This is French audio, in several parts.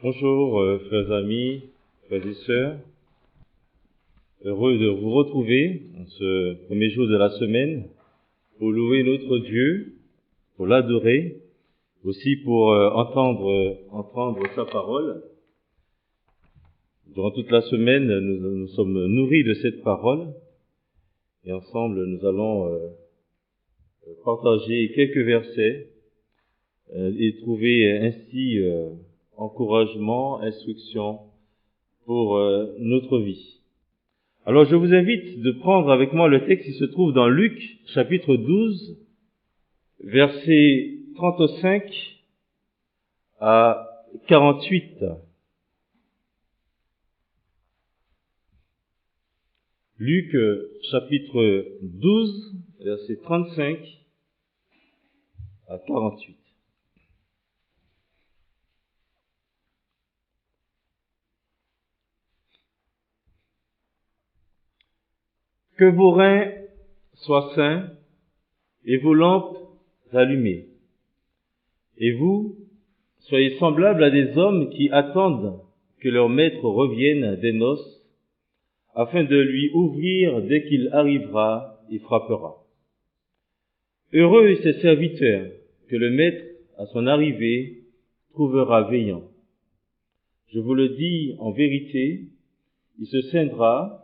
Bonjour frères amis, frères et sœurs, heureux de vous retrouver en ce premier jour de la semaine pour louer notre Dieu, pour l'adorer, aussi pour entendre sa parole. Durant toute la semaine, nous sommes nourris de cette parole et ensemble nous allons partager quelques versets et trouver ainsi encouragement, instruction pour notre vie. Alors je vous invite de prendre avec moi le texte qui se trouve dans Luc chapitre 12, versets 35 à 48. Luc chapitre 12, versets 35 à 48. Que vos reins soient sains et vos lampes allumées. Et vous, soyez semblables à des hommes qui attendent que leur maître revienne des noces, afin de lui ouvrir dès qu'il arrivera et frappera. Heureux ces serviteurs que le maître, à son arrivée, trouvera veillant. Je vous le dis en vérité, il se ceindra,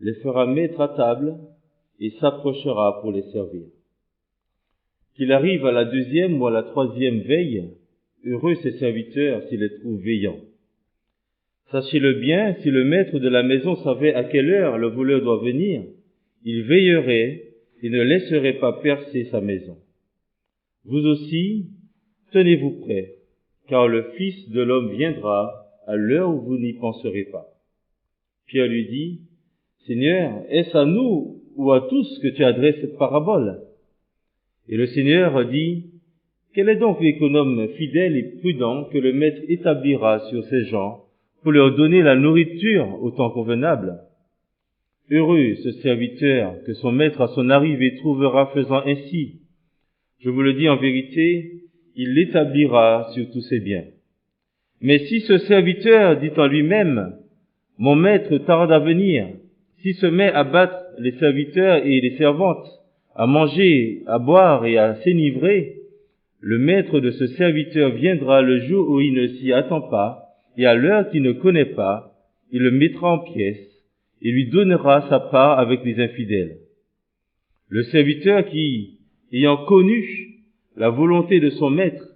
les fera mettre à table et s'approchera pour les servir. Qu'il arrive à la deuxième ou à la troisième veille, heureux ses serviteurs s'il les trouve veillants. Sachez-le bien, si le maître de la maison savait à quelle heure le voleur doit venir, il veillerait et ne laisserait pas percer sa maison. Vous aussi, tenez-vous prêts, car le Fils de l'homme viendra à l'heure où vous n'y penserez pas. Pierre lui dit, Seigneur, est-ce à nous ou à tous que tu adresses cette parabole? Et le Seigneur dit, quel est donc l'économe fidèle et prudent que le maître établira sur ses gens pour leur donner la nourriture au temps convenable? Heureux ce serviteur que son maître à son arrivée trouvera faisant ainsi. Je vous le dis en vérité, il l'établira sur tous ses biens. Mais si ce serviteur dit en lui-même, mon maître tarde à venir, s'il se met à battre les serviteurs et les servantes, à manger, à boire et à s'enivrer, le maître de ce serviteur viendra le jour où il ne s'y attend pas, et à l'heure qu'il ne connaît pas, il le mettra en pièces, et lui donnera sa part avec les infidèles. Le serviteur qui, ayant connu la volonté de son maître,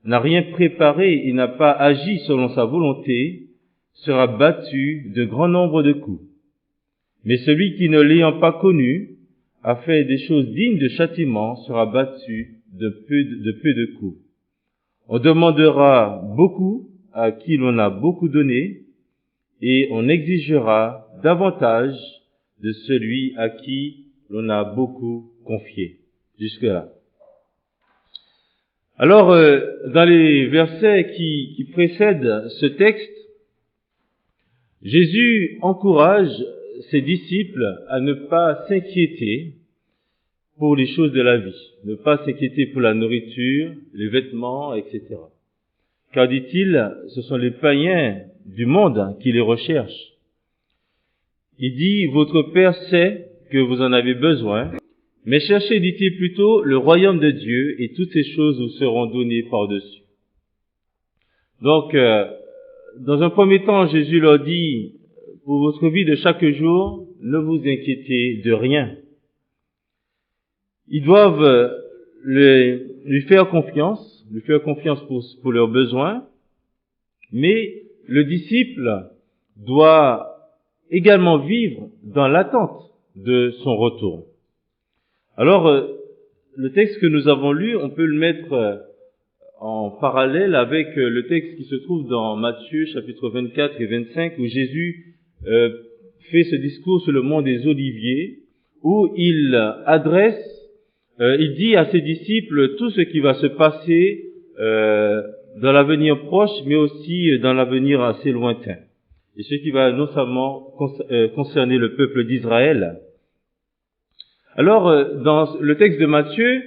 n'a rien préparé et n'a pas agi selon sa volonté, sera battu de grand nombre de coups. Mais celui qui, ne l'ayant pas connu, a fait des choses dignes de châtiment, sera battu de peu de coups. On demandera beaucoup à qui l'on a beaucoup donné, et on exigera davantage de celui à qui l'on a beaucoup confié. Jusque-là. Alors, dans les versets qui précèdent ce texte, Jésus encourage ses disciples à ne pas s'inquiéter pour les choses de la vie, ne pas s'inquiéter pour la nourriture, les vêtements, etc. Car, dit-il, ce sont les païens du monde qui les recherchent. Il dit, votre Père sait que vous en avez besoin, mais cherchez, dit-il plutôt, le royaume de Dieu et toutes ces choses vous seront données par-dessus. Donc, dans un premier temps, Jésus leur dit, pour votre vie de chaque jour, ne vous inquiétez de rien. Ils doivent lui faire confiance pour leurs besoins, mais le disciple doit également vivre dans l'attente de son retour. Alors, le texte que nous avons lu, on peut le mettre en parallèle avec le texte qui se trouve dans Matthieu chapitre 24 et 25 où Jésus fait ce discours sur le mont des Oliviers où il dit à ses disciples tout ce qui va se passer dans l'avenir proche mais aussi dans l'avenir assez lointain et ce qui va notamment concerner le peuple d'Israël. Alors, dans le texte de Matthieu,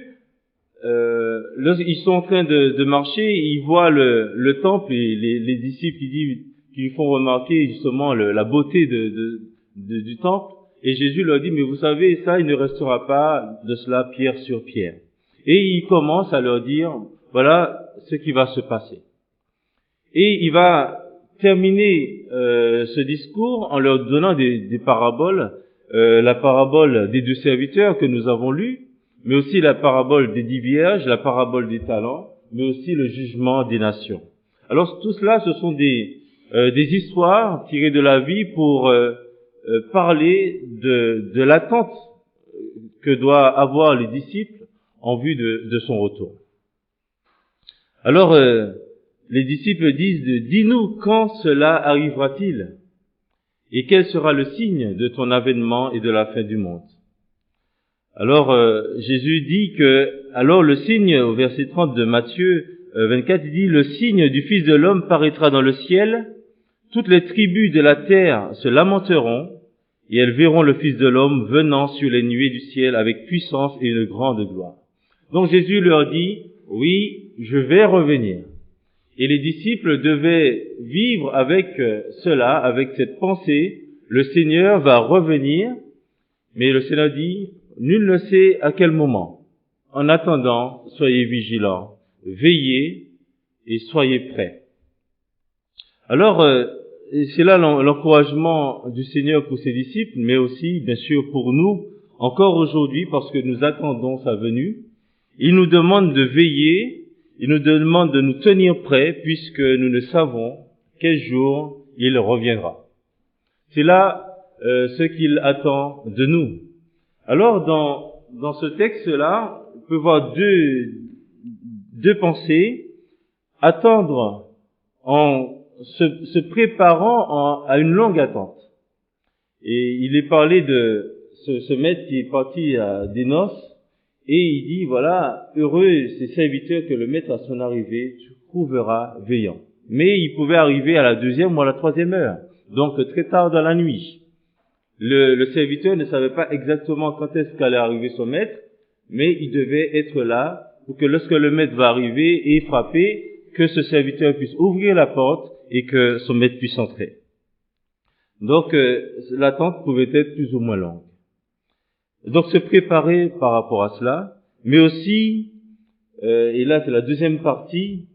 Ils sont en train de marcher, ils voient le temple et les disciples qui lui font remarquer justement la beauté du temple. Et Jésus leur dit, mais vous savez, ça, il ne restera pas de cela pierre sur pierre. Et il commence à leur dire, voilà ce qui va se passer. Et il va terminer ce discours en leur donnant des paraboles, la parabole des 2 serviteurs que nous avons lue, mais aussi la parabole des 10 vierges, la parabole des talents, mais aussi le jugement des nations. Alors tout cela, ce sont des histoires tirées de la vie pour parler de l'attente que doivent avoir les disciples en vue de son retour. Alors, les disciples disent, dis-nous quand cela arrivera-t-il et quel sera le signe de ton avènement et de la fin du monde. Alors, Jésus dit alors le signe, au verset 30 de Matthieu 24, il dit, le signe du Fils de l'homme paraîtra dans le ciel, toutes les tribus de la terre se lamenteront, et elles verront le Fils de l'homme venant sur les nuées du ciel avec puissance et une grande gloire. Donc Jésus leur dit, oui, je vais revenir. Et les disciples devaient vivre avec cela, avec cette pensée, le Seigneur va revenir, mais le Seigneur dit, nul ne sait à quel moment. En attendant, soyez vigilants, veillez et soyez prêts. Alors, c'est là l'encouragement du Seigneur pour ses disciples, mais aussi, bien sûr, pour nous, encore aujourd'hui, parce que nous attendons sa venue. Il nous demande de veiller, il nous demande de nous tenir prêts, puisque nous ne savons quel jour il reviendra. C'est là ce qu'il attend de nous. Alors, dans ce texte-là, on peut voir deux pensées. Attendre en se préparant à une longue attente. Et il est parlé de ce maître qui est parti à des noces, et il dit, voilà, heureux ces serviteurs que le maître à son arrivée trouvera veillant. Mais il pouvait arriver à la 2e ou à la 3e heure, donc très tard dans la nuit. Le serviteur ne savait pas exactement quand est-ce qu'allait arriver son maître, mais il devait être là pour que lorsque le maître va arriver et frapper, que ce serviteur puisse ouvrir la porte et que son maître puisse entrer. Donc, l'attente pouvait être plus ou moins longue. Donc, se préparer par rapport à cela, mais aussi, et là c'est la deuxième partie,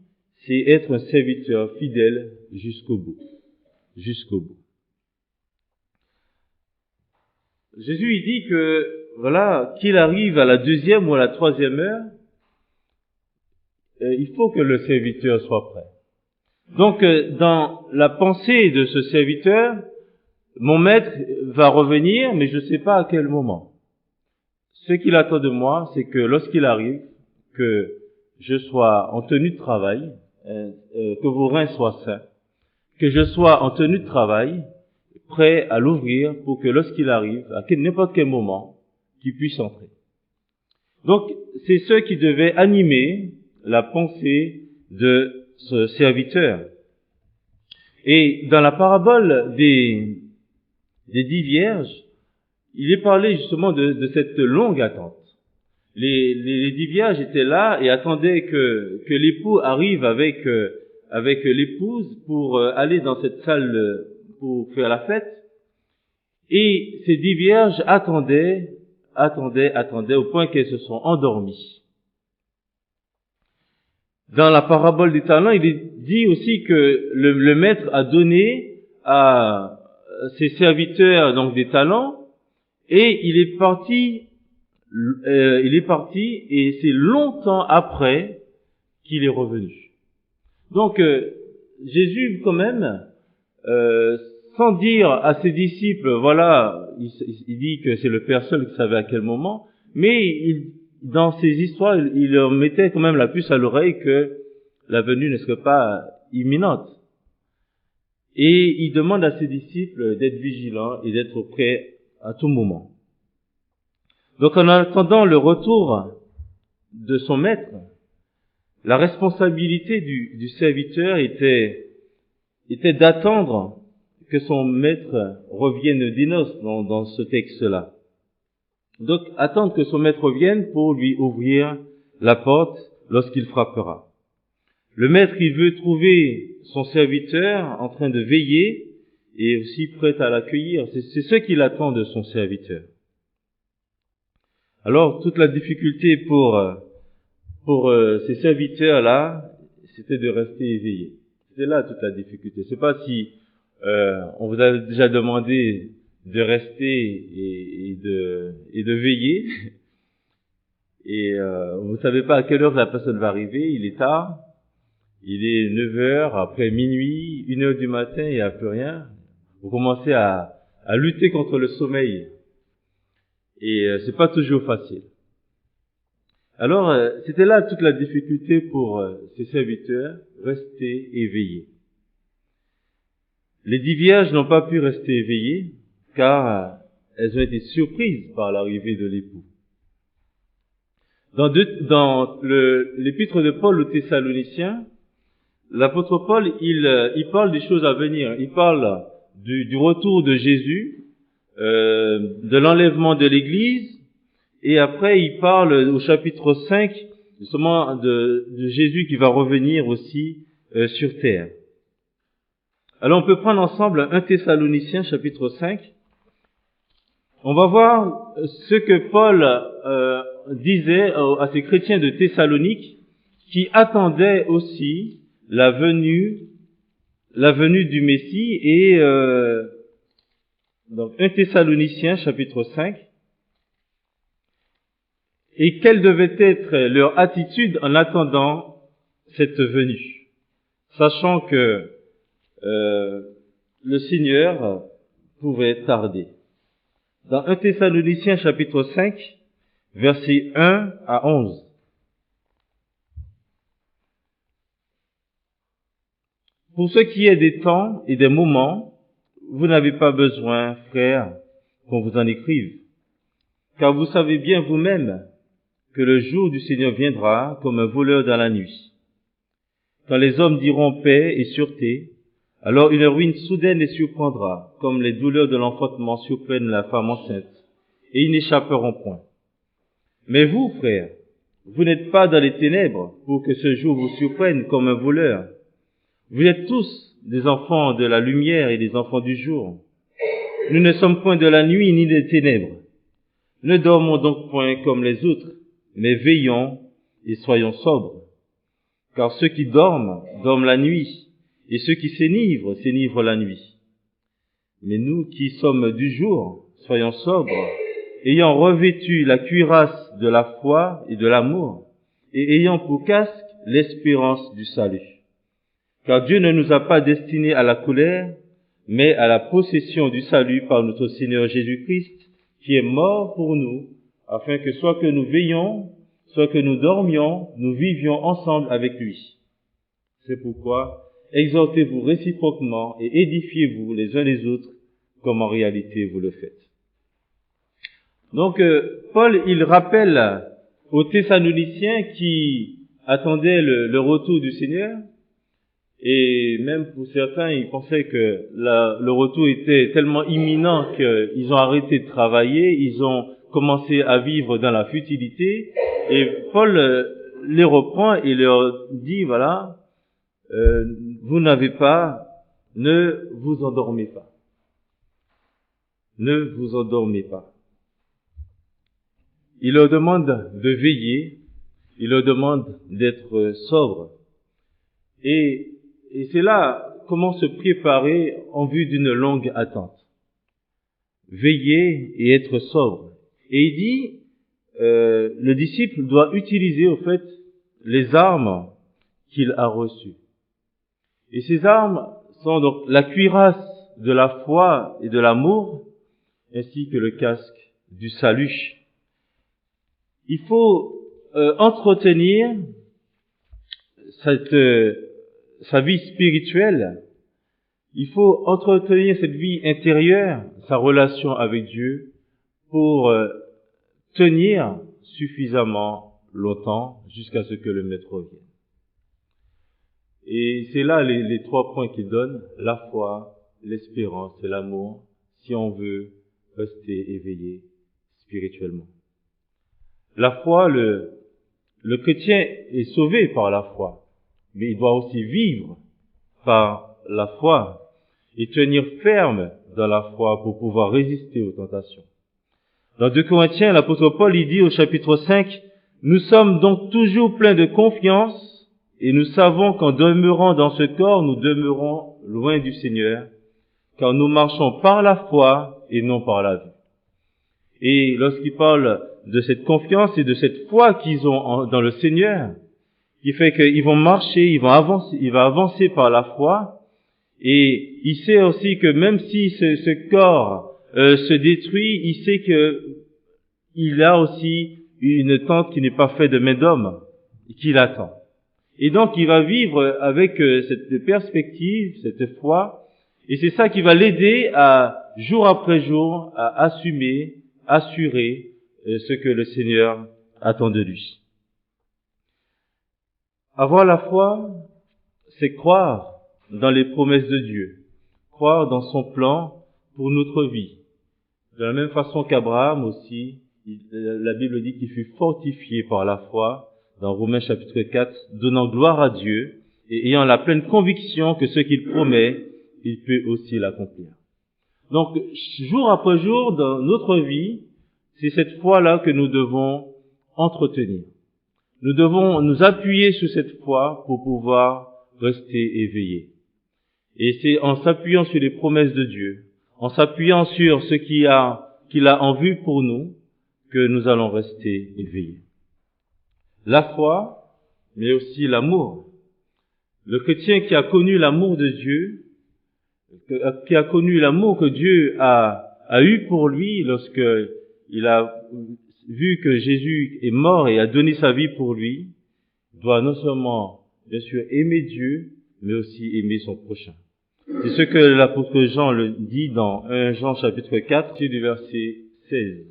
c'est être un serviteur fidèle jusqu'au bout. Jusqu'au bout. Jésus, il dit que, voilà, qu'il arrive à la 2e ou à la 3e heure, il faut que le serviteur soit prêt. Donc, dans la pensée de ce serviteur, mon maître va revenir, mais je ne sais pas à quel moment. Ce qu'il attend de moi, c'est que lorsqu'il arrive, que je sois en tenue de travail, que vos reins soient sains, que je sois en tenue de travail, prêt à l'ouvrir pour que lorsqu'il arrive, à n'importe quel moment, qu'il puisse entrer. Donc, c'est ce qui devait animer la pensée de ce serviteur. Et dans la parabole des 10 vierges, il est parlé justement de cette longue attente. Les 10 vierges étaient là et attendaient que l'époux arrive avec l'épouse pour aller dans cette salle pour faire la fête. Et ces 10 vierges attendaient au point qu'elles se sont endormies. Dans la parabole des talents, il est dit aussi que le maître a donné à ses serviteurs donc des talents, et il est parti et c'est longtemps après qu'il est revenu. Donc Jésus quand même, sans dire à ses disciples, voilà, il dit que c'est le Père seul qui savait à quel moment, mais dans ces histoires, il leur mettait quand même la puce à l'oreille que la venue ne serait pas imminente. Et il demande à ses disciples d'être vigilants et d'être prêts à tout moment. Donc en attendant le retour de son maître, la responsabilité du serviteur était d'attendre que son maître revienne des noces dans ce texte-là. Donc attendre que son maître revienne pour lui ouvrir la porte lorsqu'il frappera. Le maître, il veut trouver son serviteur en train de veiller et aussi prêt à l'accueillir. C'est ce qu'il attend de son serviteur. Alors, toute la difficulté pour ces serviteurs-là, c'était de rester éveillés. C'est là toute la difficulté. C'est pas si on vous a déjà demandé de rester et de veiller et vous savez pas à quelle heure la personne va arriver, il est tard, il est 9 heures, après minuit, 1 heure du matin, il n'y a plus rien. Vous commencez à lutter contre le sommeil. Et c'est pas toujours facile. Alors, c'était là toute la difficulté pour ces serviteurs, rester éveillés. Les 10 vierges n'ont pas pu rester éveillées, car elles ont été surprises par l'arrivée de l'époux. Dans l'épître de Paul aux Thessaloniciens, l'apôtre Paul, il parle des choses à venir. Il parle du retour de Jésus, de l'enlèvement de l'Église, et après il parle au chapitre 5, justement de Jésus qui va revenir aussi sur terre. Alors on peut prendre ensemble 1 Thessaloniciens chapitre 5. On va voir ce que Paul disait à ces chrétiens de Thessalonique qui attendaient aussi la venue du Messie et donc 1 Thessaloniciens chapitre 5. Et quelle devait être leur attitude en attendant cette venue, sachant que le Seigneur pouvait tarder. Dans 1 Thessaloniciens chapitre 5, versets 1 à 11. Pour ce qui est des temps et des moments, vous n'avez pas besoin, frères, qu'on vous en écrive, car vous savez bien vous-même que le jour du Seigneur viendra comme un voleur dans la nuit. Quand les hommes diront paix et sûreté, alors une ruine soudaine les surprendra, comme les douleurs de l'enfantement surprennent la femme enceinte, et ils n'échapperont point. Mais vous, frères, vous n'êtes pas dans les ténèbres pour que ce jour vous surprenne comme un voleur. Vous êtes tous des enfants de la lumière et des enfants du jour. Nous ne sommes point de la nuit ni des ténèbres. Ne dormons donc point comme les autres, mais veillons et soyons sobres. Car ceux qui dorment, dorment la nuit, et ceux qui s'énivrent, s'énivrent la nuit. Mais nous qui sommes du jour, soyons sobres, ayant revêtu la cuirasse de la foi et de l'amour, et ayant pour casque l'espérance du salut. Car Dieu ne nous a pas destinés à la colère, mais à la possession du salut par notre Seigneur Jésus-Christ, qui est mort pour nous, afin que soit que nous veillions, soit que nous dormions, nous vivions ensemble avec lui. C'est pourquoi exhortez-vous réciproquement et édifiez-vous les uns les autres, comme en réalité vous le faites. Donc, Paul, il rappelle aux Thessaloniciens qui attendaient le retour du Seigneur, et même pour certains, ils pensaient que le retour était tellement imminent qu'ils ont arrêté de travailler, ils ont commencé à vivre dans la futilité, et Paul les reprend et leur dit, voilà, vous n'avez pas, ne vous endormez pas. Ne vous endormez pas. Il leur demande de veiller, il leur demande d'être sobre. Et c'est là comment se préparer en vue d'une longue attente. Veiller et être sobre. Et il dit, le disciple doit utiliser au fait les armes qu'il a reçues. Et ces armes sont donc la cuirasse de la foi et de l'amour, ainsi que le casque du salut. Il faut entretenir sa vie spirituelle. Il faut entretenir cette vie intérieure, sa relation avec Dieu, pour tenir suffisamment longtemps jusqu'à ce que le Maître revienne. Et c'est là les 3 points qu'il donne, la foi, l'espérance et l'amour, si on veut rester éveillé spirituellement. La foi, le le chrétien est sauvé par la foi, mais il doit aussi vivre par la foi et tenir ferme dans la foi pour pouvoir résister aux tentations. Dans 2 Corinthiens, l'apôtre Paul, il dit au chapitre 5, « Nous sommes donc toujours pleins de confiance et nous savons qu'en demeurant dans ce corps, nous demeurons loin du Seigneur, car nous marchons par la foi et non par la vue. » Et lorsqu'il parle de cette confiance et de cette foi qu'ils ont dans le Seigneur, qui fait qu'ils vont marcher, il va avancer par la foi, et il sait aussi que même si ce corps se détruit, il sait que il a aussi une tente qui n'est pas faite de main d'homme, qui l'attend. Et donc il va vivre avec cette perspective, cette foi, et c'est ça qui va l'aider à, jour après jour, à assurer ce que le Seigneur attend de lui. Avoir la foi, c'est croire dans les promesses de Dieu, croire dans son plan pour notre vie. De la même façon qu'Abraham aussi, la Bible dit qu'il fut fortifié par la foi, dans Romains chapitre 4, donnant gloire à Dieu et ayant la pleine conviction que ce qu'il promet, il peut aussi l'accomplir. Donc, jour après jour, dans notre vie, c'est cette foi-là que nous devons entretenir. Nous devons nous appuyer sur cette foi pour pouvoir rester éveillés. Et c'est en s'appuyant sur les promesses de Dieu, en s'appuyant sur ce qu'il a en vue pour nous, que nous allons rester éveillés. La foi, mais aussi l'amour. Le chrétien qui a connu l'amour de Dieu, qui a connu l'amour que Dieu a eu pour lui lorsque il a vu que Jésus est mort et a donné sa vie pour lui, doit non seulement, bien sûr, aimer Dieu, mais aussi aimer son prochain. C'est ce que l'apôtre Jean le dit dans 1 Jean chapitre 4, du verset 16.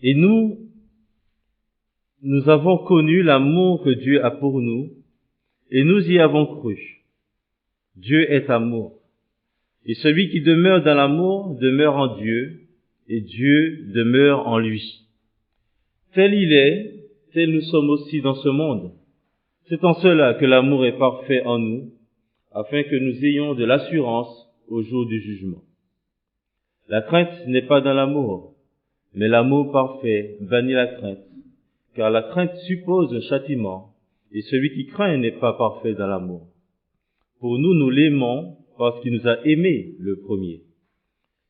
Et nous avons connu l'amour que Dieu a pour nous, et nous y avons cru. Dieu est amour. Et celui qui demeure dans l'amour demeure en Dieu, et Dieu demeure en lui. Tel il est, tel nous sommes aussi dans ce monde. C'est en cela que l'amour est parfait en nous, afin que nous ayons de l'assurance au jour du jugement. La crainte n'est pas dans l'amour, mais l'amour parfait bannit la crainte, car la crainte suppose un châtiment, et celui qui craint n'est pas parfait dans l'amour. Pour nous, nous l'aimons parce qu'il nous a aimés le premier.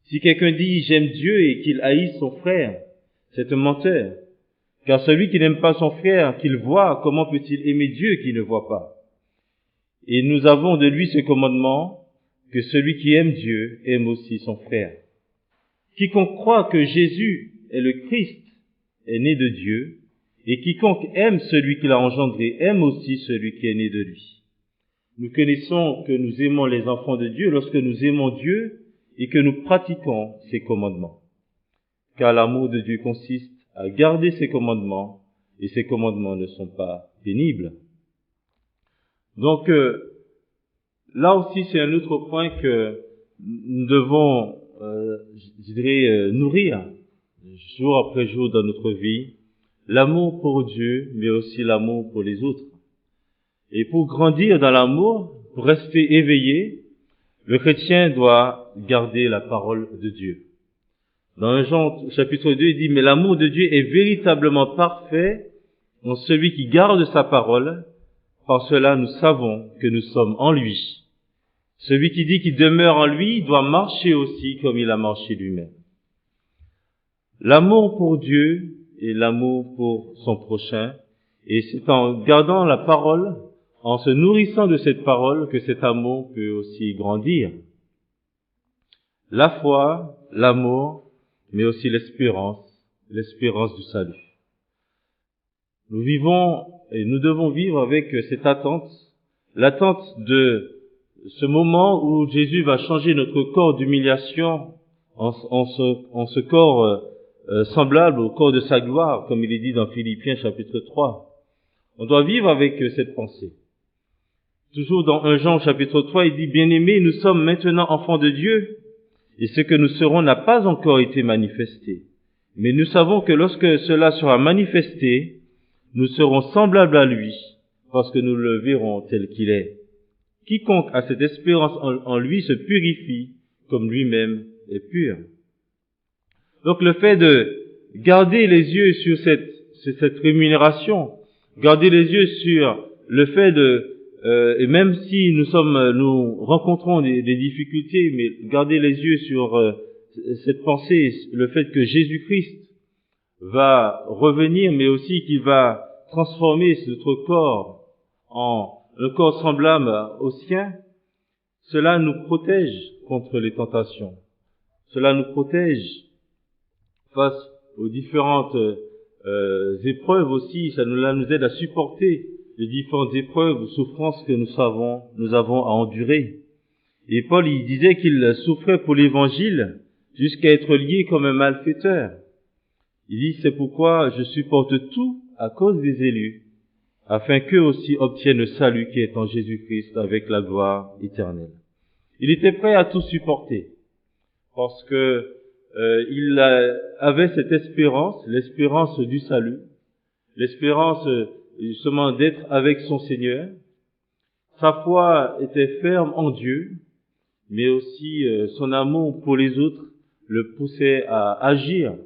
Si quelqu'un dit « j'aime Dieu » et qu'il haïsse son frère, c'est un menteur. Car celui qui n'aime pas son frère qu'il voit, comment peut-il aimer Dieu qu'il ne voit pas? Et nous avons de lui ce commandement, que celui qui aime Dieu aime aussi son frère. Quiconque croit que Jésus est le Christ est né de Dieu, et quiconque aime celui qui l'a engendré aime aussi celui qui est né de lui. Nous connaissons que nous aimons les enfants de Dieu lorsque nous aimons Dieu et que nous pratiquons ses commandements. Car l'amour de Dieu consiste à garder ses commandements, et ses commandements ne sont pas pénibles. Donc, là aussi, c'est un autre point que nous devons, nourrir jour après jour dans notre vie. L'amour pour Dieu, mais aussi l'amour pour les autres. Et pour grandir dans l'amour, pour rester éveillé, le chrétien doit garder la parole de Dieu. Dans 1 Jean chapitre 2, il dit « Mais l'amour de Dieu est véritablement parfait en celui qui garde sa parole. Par cela, nous savons que nous sommes en lui. Celui qui dit qu'il demeure en lui doit marcher aussi comme il a marché lui-même. » L'amour pour Dieu et l'amour pour son prochain, et c'est en gardant la parole, en se nourrissant de cette parole, que cet amour peut aussi grandir. La foi, l'amour, mais aussi l'espérance du salut. Nous vivons et nous devons vivre avec cette attente, l'attente de ce moment où Jésus va changer notre corps d'humiliation en ce corps semblable au corps de sa gloire, comme il est dit dans Philippiens chapitre 3. On doit vivre avec cette pensée. Toujours dans 1 Jean chapitre 3, il dit « Bien-aimés, nous sommes maintenant enfants de Dieu, et ce que nous serons n'a pas encore été manifesté. Mais nous savons que lorsque cela sera manifesté, nous serons semblables à lui, parce que nous le verrons tel qu'il est. Quiconque a cette espérance en lui se purifie comme lui-même est pur. Donc le fait de garder les yeux sur cette rémunération, garder les yeux sur le fait et même si nous rencontrons des difficultés, mais garder les yeux sur cette pensée, le fait que Jésus-Christ va revenir, mais aussi qu'il va transformer notre corps en un corps semblable au sien, cela nous protège contre les tentations. Cela nous protège face aux différentes épreuves aussi. Cela nous aide à supporter les différentes épreuves ou souffrances que nous avons à endurer. Et Paul, il disait qu'il souffrait pour l'évangile jusqu'à être lié comme un malfaiteur. Il dit, c'est pourquoi je supporte tout à cause des élus, afin qu'eux aussi obtiennent le salut qui est en Jésus-Christ avec la gloire éternelle. Il était prêt à tout supporter, parce que il avait cette espérance, l'espérance du salut, l'espérance justement d'être avec son Seigneur. Sa foi était ferme en Dieu, mais aussi son amour pour les autres le poussait à agir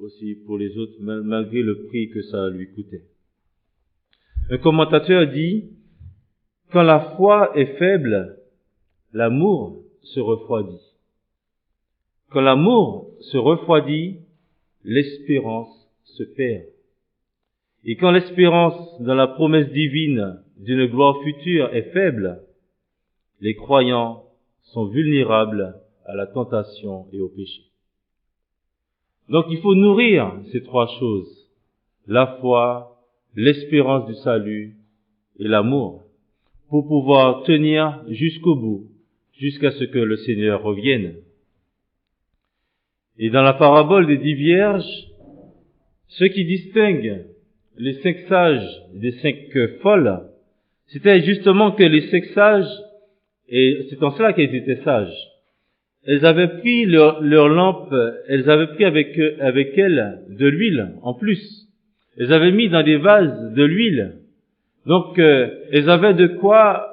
aussi pour les autres, malgré le prix que ça lui coûtait. Un commentateur dit, quand la foi est faible, l'amour se refroidit. Quand l'amour se refroidit, l'espérance se perd. Et quand l'espérance dans la promesse divine d'une gloire future est faible, les croyants sont vulnérables à la tentation et au péché. Donc il faut nourrir ces trois choses, la foi, l'espérance du salut et l'amour, pour pouvoir tenir jusqu'au bout, jusqu'à ce que le Seigneur revienne. Et dans la parabole des 10 vierges, ce qui distingue les 5 sages des 5 folles, c'était justement que les 5 sages, et c'est en cela qu'elles étaient sages, elles avaient pris leur lampe, elles avaient pris avec elles de l'huile en plus. Elles avaient mis dans des vases de l'huile. Donc elles avaient de quoi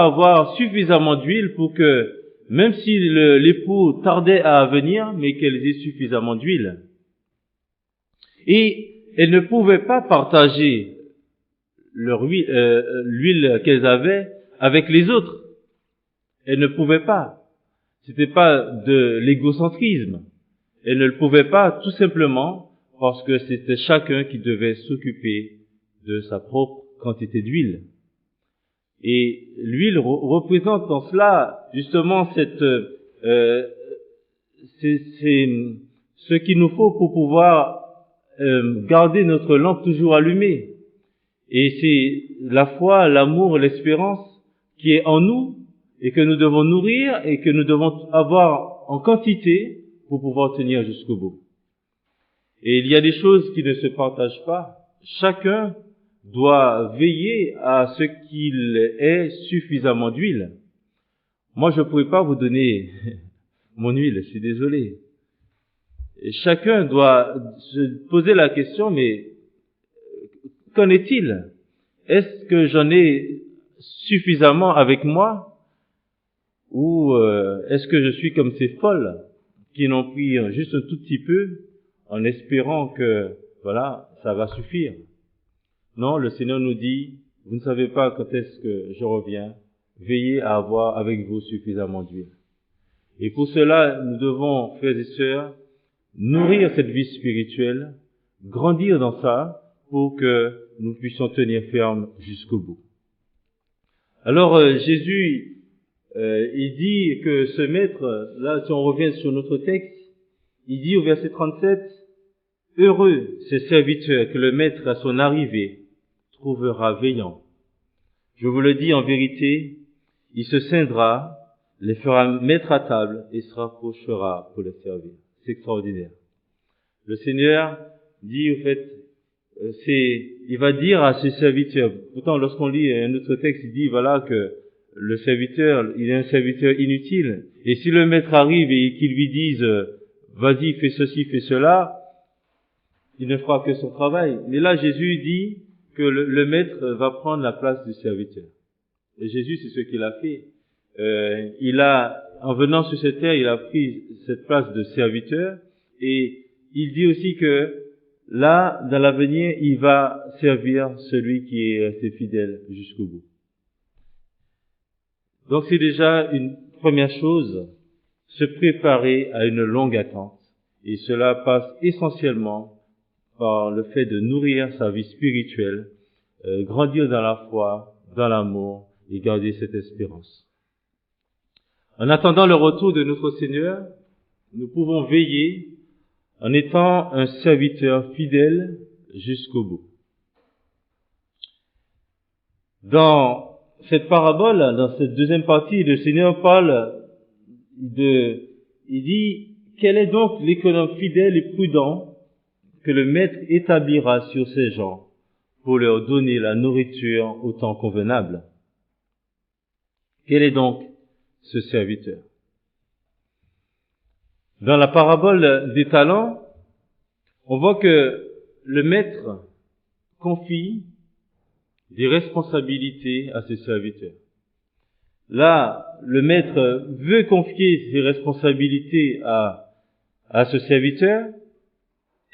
avoir suffisamment d'huile pour que, même si l'époux tardait à venir, mais qu'elles aient suffisamment d'huile. Et elles ne pouvaient pas partager l'huile qu'elles avaient avec les autres. Elles ne pouvaient pas. C'était pas de l'égocentrisme. Elles ne le pouvaient pas tout simplement parce que c'était chacun qui devait s'occuper de sa propre quantité d'huile. Et l'huile représente en cela justement c'est ce qu'il nous faut pour pouvoir garder notre lampe toujours allumée. Et c'est la foi, l'amour, l'espérance qui est en nous et que nous devons nourrir et que nous devons avoir en quantité pour pouvoir tenir jusqu'au bout. Et il y a des choses qui ne se partagent pas. Chacun doit veiller à ce qu'il ait suffisamment d'huile. Moi, je ne pourrais pas vous donner mon huile, je suis désolé. Et chacun doit se poser la question, mais qu'en est-il? Est-ce que j'en ai suffisamment avec moi? Ou est-ce que je suis comme ces folles qui n'ont pris juste un tout petit peu en espérant que, voilà, ça va suffire? Non, le Seigneur nous dit, vous ne savez pas quand est-ce que je reviens, veillez à avoir avec vous suffisamment d'huile. Et pour cela, nous devons, frères et sœurs, nourrir cette vie spirituelle, grandir dans ça, pour que nous puissions tenir ferme jusqu'au bout. Alors, Jésus, il dit que ce maître, là, si on revient sur notre texte, il dit au verset 37, « Heureux ces serviteurs que le maître à son arrivée trouvera veillant. Je vous le dis en vérité, il se ceindra, les fera mettre à table et se rapprochera pour les servir. » C'est extraordinaire. Le Seigneur dit, au fait, il va dire à ses serviteurs, pourtant lorsqu'on lit un autre texte, il dit, voilà, que le serviteur, il est un serviteur inutile. Et si le maître arrive et qu'il lui dise vas-y, fais ceci, fais cela, il ne fera que son travail. Mais là, Jésus dit que le maître va prendre la place du serviteur. Et Jésus, c'est ce qu'il a fait. En venant sur cette terre, il a pris cette place de serviteur. Et il dit aussi que là, dans l'avenir, il va servir celui qui est resté fidèle jusqu'au bout. Donc c'est déjà une première chose, se préparer à une longue attente. Et cela passe essentiellement par le fait de nourrir sa vie spirituelle, grandir dans la foi, dans l'amour et garder cette espérance. En attendant le retour de notre Seigneur, nous pouvons veiller en étant un serviteur fidèle jusqu'au bout. Dans cette parabole, dans cette deuxième partie, le Seigneur parle il dit, quel est donc l'économe fidèle et prudent que le maître établira sur ses gens pour leur donner la nourriture au temps convenable? Quel est donc ce serviteur? Dans la parabole des talents, on voit que le maître confie des responsabilités à ses serviteurs. Là, le maître veut confier ses responsabilités à ce serviteur.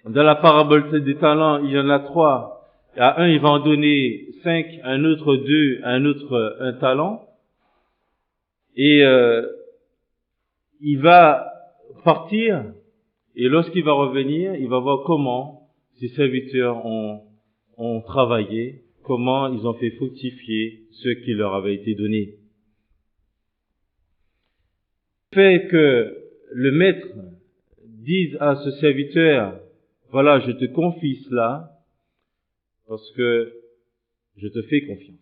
Dans la parabole des talents, il y en a 3. À un, il va en donner 5, à un autre 2, à un autre 1 talent. Et il va partir, et lorsqu'il va revenir, il va voir comment ses serviteurs ont travaillé, comment ils ont fait fructifier ce qui leur avait été donné. Le fait que le maître dise à ce serviteur, voilà, je te confie cela, parce que je te fais confiance.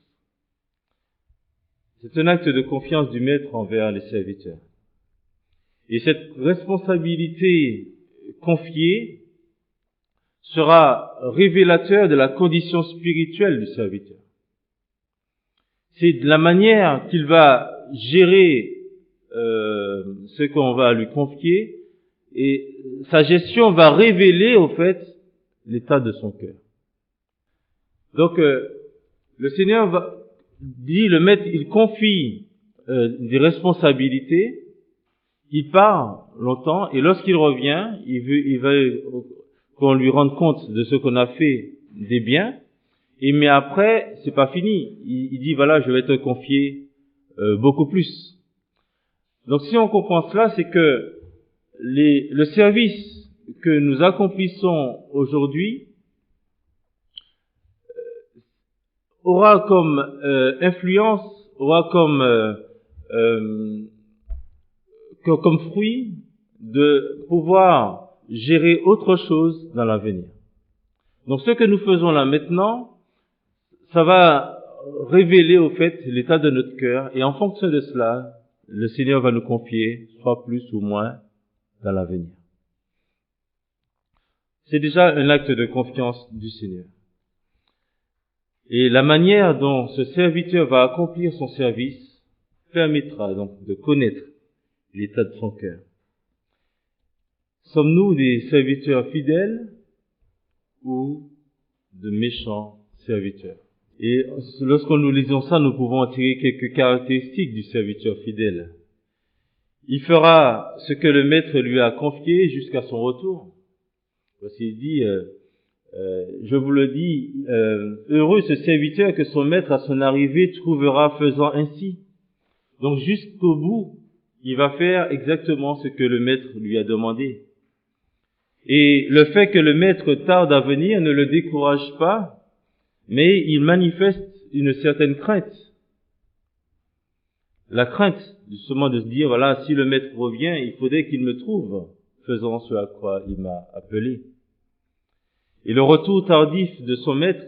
C'est un acte de confiance du maître envers les serviteurs. Et cette responsabilité confiée sera révélateur de la condition spirituelle du serviteur. C'est de la manière qu'il va gérer ce qu'on va lui confier, et sa gestion va révéler au fait l'état de son cœur. Donc le Seigneur dit, le maître, il confie des responsabilités, il part longtemps, et lorsqu'il revient, il veut qu'on lui rende compte de ce qu'on a fait des biens, mais après, c'est pas fini. Il dit, voilà, je vais te confier beaucoup plus. Donc si on comprend cela, c'est que le service que nous accomplissons aujourd'hui aura comme influence, aura comme fruit de pouvoir gérer autre chose dans l'avenir. Donc ce que nous faisons là maintenant, ça va révéler au fait l'état de notre cœur, et en fonction de cela, le Seigneur va nous confier soit plus ou moins dans l'avenir. C'est déjà un acte de confiance du Seigneur. Et la manière dont ce serviteur va accomplir son service permettra donc de connaître l'état de son cœur. Sommes-nous des serviteurs fidèles ou de méchants serviteurs? Et lorsque nous lisons ça, nous pouvons en tirer quelques caractéristiques du serviteur fidèle. Il fera ce que le maître lui a confié jusqu'à son retour. Parce qu'il dit, je vous le dis, heureux ce serviteur que son maître à son arrivée trouvera faisant ainsi. Donc jusqu'au bout, il va faire exactement ce que le maître lui a demandé. Et le fait que le maître tarde à venir ne le décourage pas, mais il manifeste une certaine crainte. La crainte, justement, de se dire, voilà, si le maître revient, il faudrait qu'il me trouve faisant ce à quoi il m'a appelé. Et le retour tardif de son maître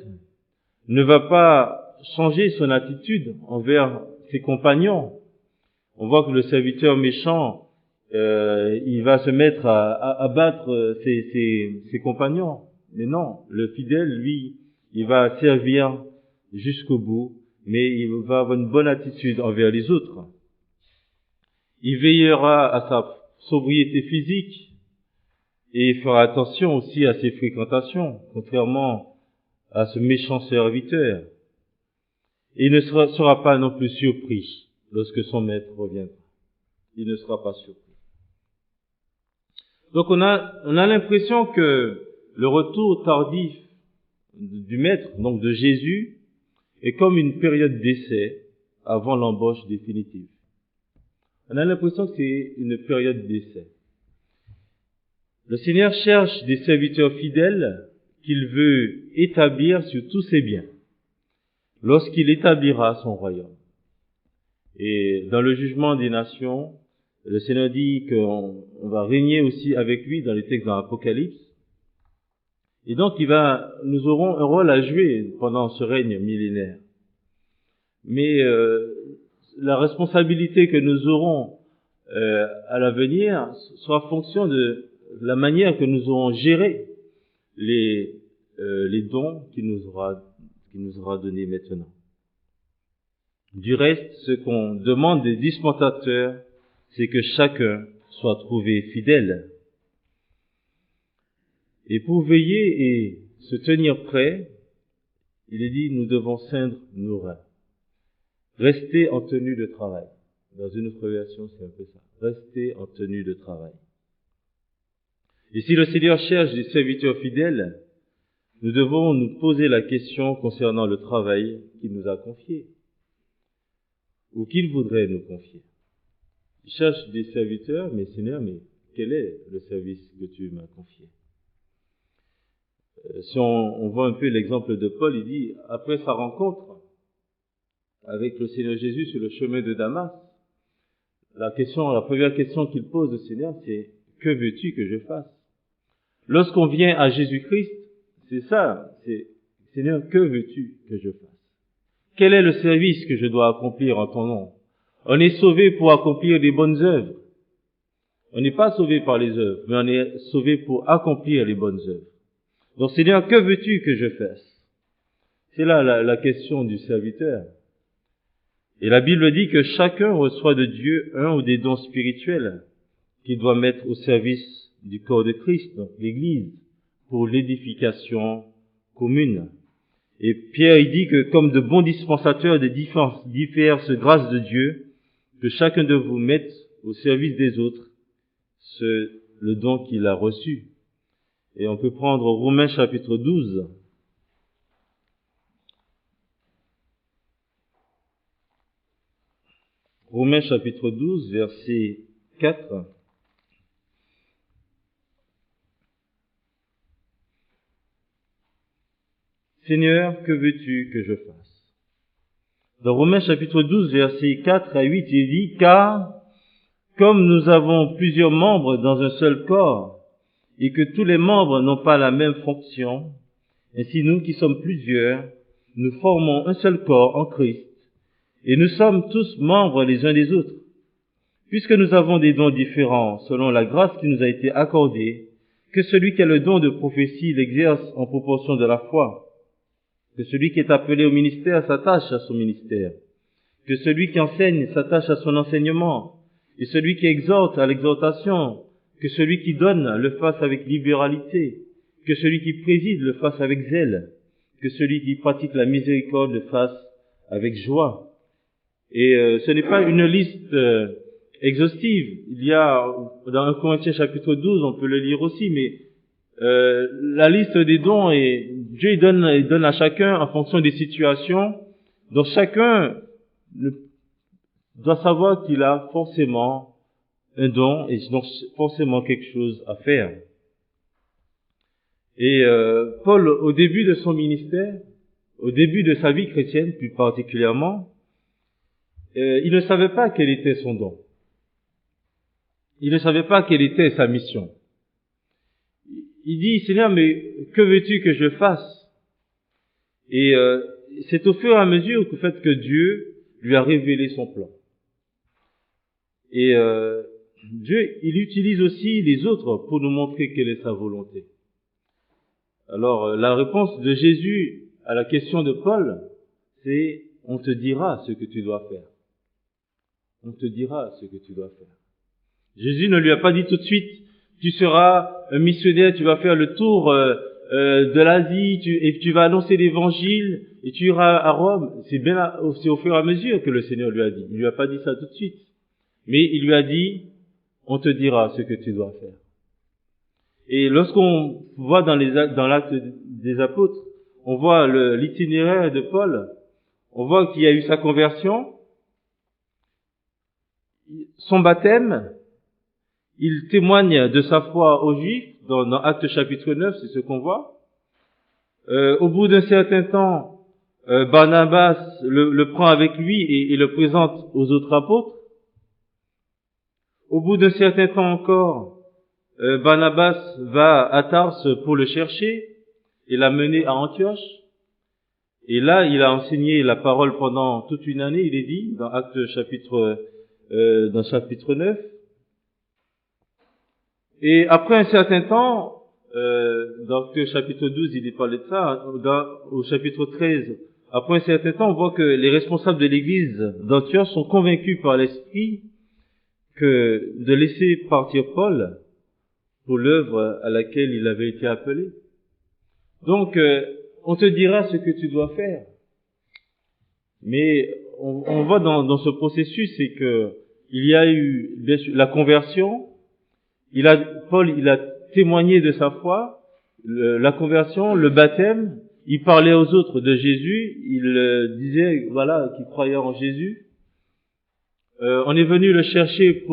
ne va pas changer son attitude envers ses compagnons. On voit que le serviteur méchant, il va se mettre à battre ses compagnons. Mais non, le fidèle, lui, il va servir jusqu'au bout. mais il va avoir une bonne attitude envers les autres. Il veillera à sa sobriété physique et il fera attention aussi à ses fréquentations, contrairement à ce méchant serviteur. Il ne sera pas non plus surpris lorsque son maître reviendra. Il ne sera pas surpris. Donc on a l'impression que le retour tardif du maître, donc de Jésus, est comme une période d'essai avant l'embauche définitive. On a l'impression que c'est une période d'essai. Le Seigneur cherche des serviteurs fidèles qu'il veut établir sur tous ses biens, lorsqu'il établira son royaume. Et dans le jugement des nations, le Seigneur dit qu'on va régner aussi avec lui dans les textes dans l'Apocalypse. Et donc nous aurons un rôle à jouer pendant ce règne millénaire. Mais la responsabilité que nous aurons à l'avenir sera fonction de la manière que nous aurons géré les dons qu'il nous aura donnés maintenant. Du reste, ce qu'on demande des dispensateurs, c'est que chacun soit trouvé fidèle. Et pour veiller et se tenir prêt, il est dit, nous devons ceindre nos reins. Rester en tenue de travail. Dans une autre version, c'est un peu ça. Rester en tenue de travail. Et si le Seigneur cherche des serviteurs fidèles, nous devons nous poser la question concernant le travail qu'il nous a confié, ou qu'il voudrait nous confier. Il cherche des serviteurs, mais Seigneur, mais quel est le service que tu m'as confié? Si on voit un peu l'exemple de Paul, il dit, après sa rencontre avec le Seigneur Jésus sur le chemin de Damas, la première question qu'il pose au Seigneur, c'est, que veux-tu que je fasse? Lorsqu'on vient à Jésus-Christ, c'est ça, c'est, Seigneur, que veux-tu que je fasse? Quel est le service que je dois accomplir en ton nom? On est sauvé pour accomplir des bonnes œuvres. On n'est pas sauvé par les œuvres, mais on est sauvé pour accomplir les bonnes œuvres. Donc, Seigneur, que veux-tu que je fasse? C'est là la question du serviteur. Et la Bible dit que chacun reçoit de Dieu un ou des dons spirituels qu'il doit mettre au service du corps de Christ, donc l'Église, pour l'édification commune. Et Pierre, il dit que comme de bons dispensateurs des diverses grâces de Dieu, que chacun de vous mette au service des autres le don qu'il a reçu. Et on peut prendre Romains chapitre 12. Romains chapitre 12, verset 4. Seigneur, que veux-tu que je fasse? Dans Romains chapitre 12, versets 4 à 8, il dit, car, comme nous avons plusieurs membres dans un seul corps, et que tous les membres n'ont pas la même fonction, ainsi nous qui sommes plusieurs, nous formons un seul corps en Christ, et nous sommes tous membres les uns des autres. Puisque nous avons des dons différents selon la grâce qui nous a été accordée, que celui qui a le don de prophétie l'exerce en proportion de la foi, que celui qui est appelé au ministère s'attache à son ministère, que celui qui enseigne s'attache à son enseignement, et celui qui exhorte à l'exhortation, que celui qui donne le fasse avec libéralité, que celui qui préside le fasse avec zèle, que celui qui pratique la miséricorde le fasse avec joie. Et ce n'est pas une liste exhaustive. Il y a, dans 1 Corinthiens chapitre 12, on peut le lire aussi, mais la liste des dons, et Dieu il donne à chacun en fonction des situations. Donc chacun doit savoir qu'il a forcément un don et donc forcément quelque chose à faire. Et Paul, au début de son ministère, au début de sa vie chrétienne plus particulièrement, il ne savait pas quel était son don. Il ne savait pas quelle était sa mission. Il dit, Seigneur, mais que veux-tu que je fasse? Et c'est au fur et à mesure qu'au fait que Dieu lui a révélé son plan. Et Dieu, il utilise aussi les autres pour nous montrer quelle est sa volonté. Alors, la réponse de Jésus à la question de Paul, c'est on te dira ce que tu dois faire. On te dira ce que tu dois faire. Jésus ne lui a pas dit tout de suite, tu seras un missionnaire, tu vas faire le tour de l'Asie, et tu vas annoncer l'évangile, et tu iras à Rome. C'est au fur et à mesure que le Seigneur lui a dit. Il lui a pas dit ça tout de suite. Mais il lui a dit, on te dira ce que tu dois faire. Et lorsqu'on voit dans l'acte des apôtres, on voit l'itinéraire de Paul, on voit qu'il y a eu sa conversion, son baptême, il témoigne de sa foi aux Juifs, dans Actes chapitre 9, c'est ce qu'on voit. Au bout d'un certain temps, Barnabas le prend avec lui et le présente aux autres apôtres. Au bout d'un certain temps encore, Barnabas va à Tarse pour le chercher et l'amener à Antioche. Et là, il a enseigné la parole pendant toute une année, il est dit, dans Actes chapitre 9. Et après un certain temps, dans le chapitre 12, il est parlé de ça, au chapitre 13, après un certain temps, on voit que les responsables de l'église d'Antioche sont convaincus par l'Esprit que de laisser partir Paul pour l'œuvre à laquelle il avait été appelé. Donc, on te dira ce que tu dois faire. Mais on voit dans ce processus, c'est que il y a eu bien sûr, la conversion. Paul, il a témoigné de sa foi, la conversion, le baptême. Il parlait aux autres de Jésus. Il disait, voilà, qu'il croyait en Jésus. On est venu le chercher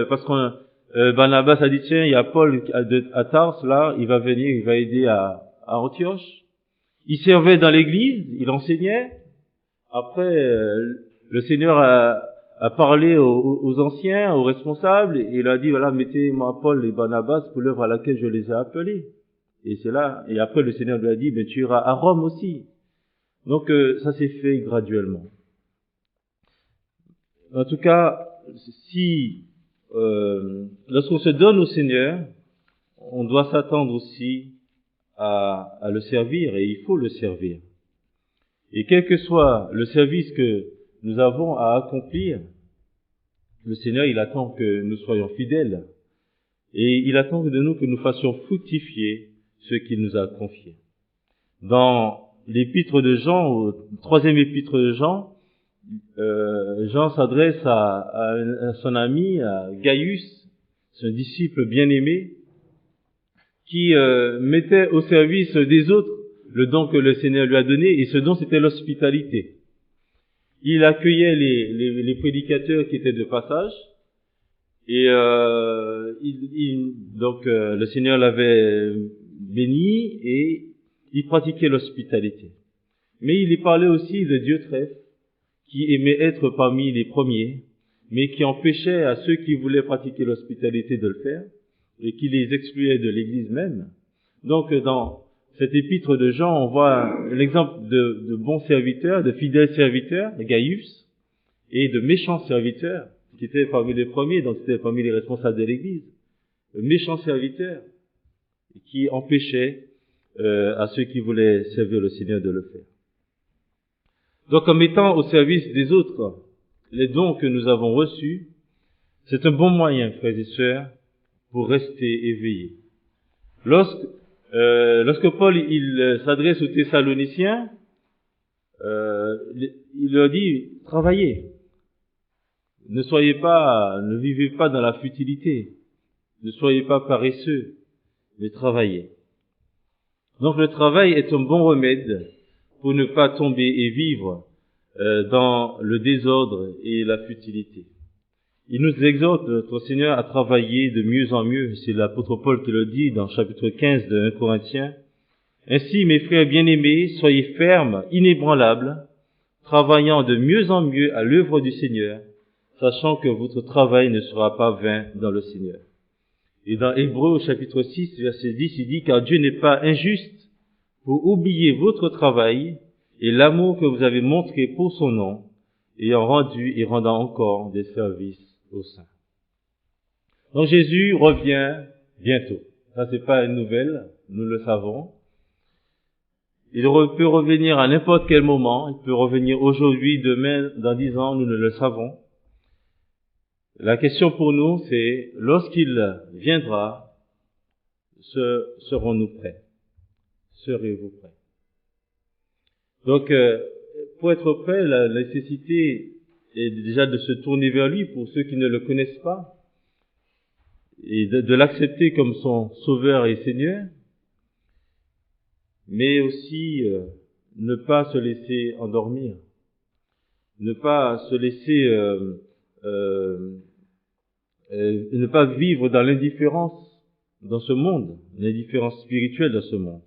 parce que Barnabas a dit, tiens, il y a Paul à Tarse, là, il va venir, il va aider à Antioche. Il servait dans l'église, il enseignait. Après, le Seigneur a parlé aux anciens, aux responsables, et il a dit, voilà, mettez-moi Paul et Barnabas pour l'œuvre à laquelle je les ai appelés. Et c'est là, et après le Seigneur lui a dit, mais tu iras à Rome aussi. Donc, ça s'est fait graduellement. En tout cas, lorsqu'on se donne au Seigneur, on doit s'attendre aussi à le servir, et il faut le servir. Et quel que soit le service que nous avons à accomplir, le Seigneur, il attend que nous soyons fidèles. Et il attend de nous que nous fassions fructifier ce qu'il nous a confié. Dans l'épître de Jean, au 3e épître de Jean, Jean s'adresse à son ami, à Gaius, son disciple bien-aimé, qui mettait au service des autres le don que le Seigneur lui a donné, et ce don c'était l'hospitalité. Il accueillait les prédicateurs qui étaient de passage, et donc le Seigneur l'avait béni et il pratiquait l'hospitalité. Mais il y parlait aussi de Diotrephe, qui aimait être parmi les premiers, mais qui empêchait à ceux qui voulaient pratiquer l'hospitalité de le faire, et qui les excluait de l'Église même. Donc dans cet épître de Jean, on voit l'exemple de bons serviteurs, de fidèles serviteurs, de Gaius, et de méchants serviteurs, qui étaient parmi les premiers, donc c'était parmi les responsables de l'Église. De méchants serviteurs, qui empêchaient à ceux qui voulaient servir le Seigneur de le faire. Donc en mettant au service des autres les dons que nous avons reçus, c'est un bon moyen, frères et sœurs, pour rester éveillés. Lorsque Paul il s'adresse aux Thessaloniciens, il leur dit, travaillez. Ne vivez pas dans la futilité. Ne soyez pas paresseux, mais travaillez. Donc le travail est un bon remède pour ne pas tomber et vivre dans le désordre et la futilité. Il nous exhorte, notre Seigneur, à travailler de mieux en mieux. C'est l'apôtre Paul qui le dit dans chapitre 15 de 1 Corinthiens. Ainsi, mes frères bien-aimés, soyez fermes, inébranlables, travaillant de mieux en mieux à l'œuvre du Seigneur, sachant que votre travail ne sera pas vain dans le Seigneur. Et dans Hébreux, au chapitre 6, verset 10, il dit, car Dieu n'est pas injuste pour oublier votre travail et l'amour que vous avez montré pour son nom, ayant rendu et rendant encore des services aux saints. Donc Jésus revient bientôt. Ça, c'est pas une nouvelle, nous le savons. peut revenir à n'importe quel moment, il peut revenir aujourd'hui, demain, dans 10 ans, nous ne le savons. La question pour nous, c'est, lorsqu'il viendra, serons-nous prêts? Serez-vous prêts? Donc, pour être prêt, la nécessité est déjà de se tourner vers lui pour ceux qui ne le connaissent pas, et de l'accepter comme son sauveur et Seigneur, mais aussi ne pas se laisser endormir, ne pas se laisser, ne pas vivre dans l'indifférence dans ce monde, l'indifférence spirituelle dans ce monde,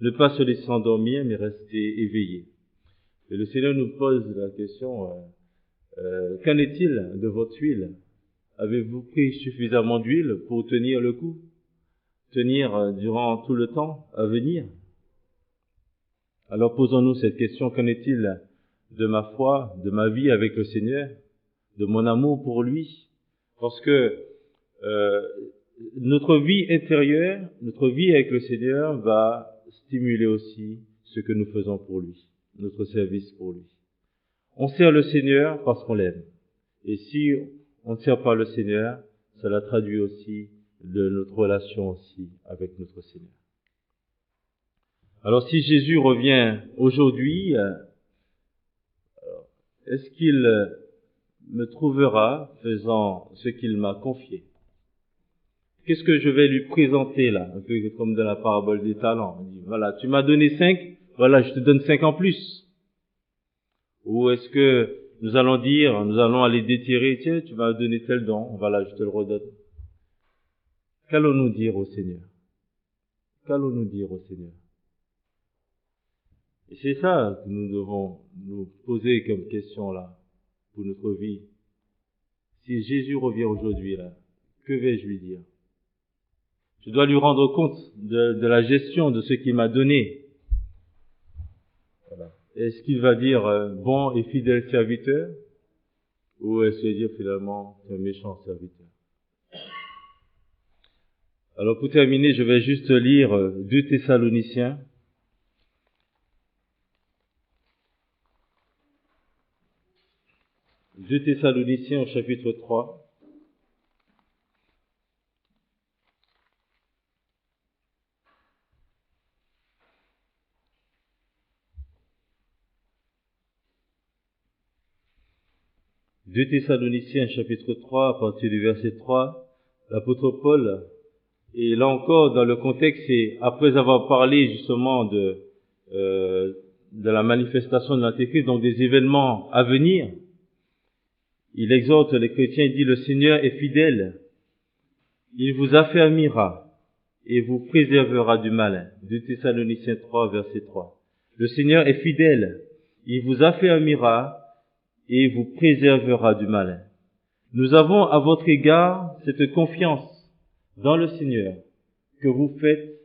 ne pas se laisser endormir, mais rester éveillé. Et le Seigneur nous pose la question, qu'en est-il de votre huile? Avez-vous pris suffisamment d'huile pour tenir le coup, tenir durant tout le temps à venir? Alors posons-nous cette question, qu'en est-il de ma foi, de ma vie avec le Seigneur, de mon amour pour lui? Parce que notre vie intérieure, notre vie avec le Seigneur va stimuler aussi ce que nous faisons pour lui, notre service pour lui. On sert le Seigneur parce qu'on l'aime. Et si on ne sert pas le Seigneur, cela traduit aussi de notre relation aussi avec notre Seigneur. Alors si Jésus revient aujourd'hui, est-ce qu'il me trouvera faisant ce qu'il m'a confié? Qu'est-ce que je vais lui présenter là? Un peu comme dans la parabole des talents. On dit, voilà, tu m'as donné 5, voilà, je te donne 5 en plus. Ou est-ce que nous allons aller déterrer, tiens, tu m'as donné tel don, voilà, je te le redonne. Qu'allons-nous dire au Seigneur? Qu'allons-nous dire au Seigneur? Et c'est ça que nous devons nous poser comme question là, pour notre vie. Si Jésus revient aujourd'hui là, que vais-je lui dire? Je dois lui rendre compte de la gestion de ce qu'il m'a donné. Voilà. Est-ce qu'il va dire bon et fidèle serviteur? Ou est-ce qu'il va dire finalement un méchant serviteur? Alors pour terminer, je vais juste lire 2 Thessaloniciens. 2 Thessaloniciens au chapitre 3. Deux Thessaloniciens chapitre 3, à partir du verset 3, l'apôtre Paul, et là encore dans le contexte, c'est après avoir parlé justement de la manifestation de l'Antéchrist, donc des événements à venir, il exhorte les chrétiens, il dit, le Seigneur est fidèle, il vous affermira et vous préservera du mal. 2 Thessaloniciens 3, verset 3. Le Seigneur est fidèle, il vous affermira et vous préservera du mal. Nous avons à votre égard cette confiance dans le Seigneur, que vous faites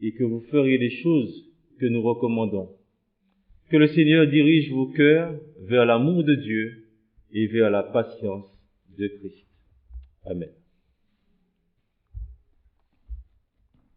et que vous ferez les choses que nous recommandons. Que le Seigneur dirige vos cœurs vers l'amour de Dieu et vers la patience de Christ. Amen.